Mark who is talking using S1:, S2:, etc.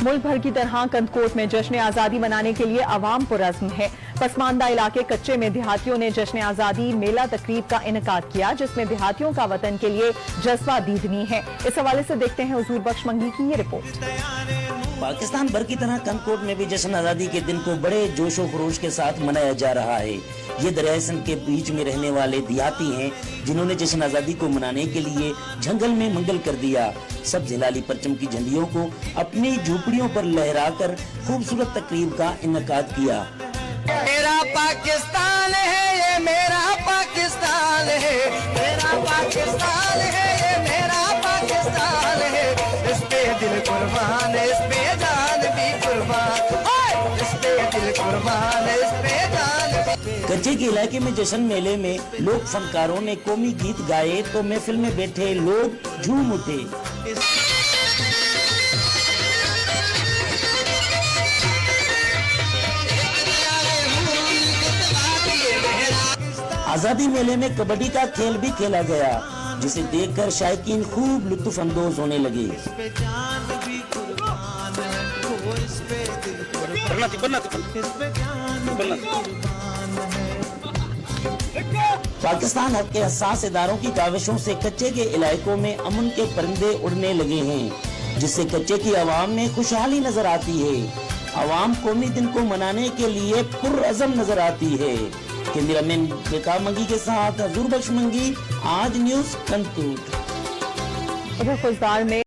S1: मुल्क भर की तरह कंदकोट में जश्न आज़ादी मनाने के लिए अवाम पुरज़्म है। पसमानदा इलाके कच्चे में देहातियों ने जश्न आज़ादी मेला तकरीब का इनकाद किया, जिसमें देहातियों का वतन के लिए जज्बा दीदनी है। इस हवाले से देखते हैं हुजूर बख्श मंगी की ये रिपोर्ट।
S2: पाकिस्तान भर की तरह कंदकोट में भी जश्न आज़ादी के दिन को बड़े जोशो खरोश के साथ मनाया जा रहा है। ये दरियाए सिंध के बीच में रहने वाले देहाती हैं, जिन्होंने जश्न आज़ादी को मनाने के लिए जंगल में मंगल कर दिया। सब हिलाली परचम की झंडियों को अपनी झोपड़ियों पर लहराकर खूबसूरत तकरीब का इनकाद किया।
S3: मेरा पाकिस्तान है, ये मेरा पाकिस्तान है, मेरा पाकिस्तान है, ये मेरा पाकिस्तान है। इस पे दिल कुर्बान है, इस पे जान भी कुर्बान, इस पे दिल कुर्बान है, इस पे जान भी।
S2: कच्चे के इलाके में जश्न मेले में लोक फनकारों ने कौमी गीत गाए तो महफिल में बैठे लोग झूम उठे। आजादी मेले में कबड्डी का खेल भी खेला गया, जिसे देखकर शायकीन खूब लुत्फ अंदोज होने लगे। पाकिस्तान हक के हसास इदारों की काविशों से कच्चे के इलाकों में अमन के परिंदे उड़ने लगे हैं, जिससे कच्चे की आवाम में खुशहाली नजर आती है। आवाम कौमी दिन को मनाने के लिए पुरअज़म नजर आती है। कैमरामैन बेताब मंगी के साथ हुजूर बख्श मंगी, आज न्यूज़ कंदकोट।
S1: उधर खुजदार में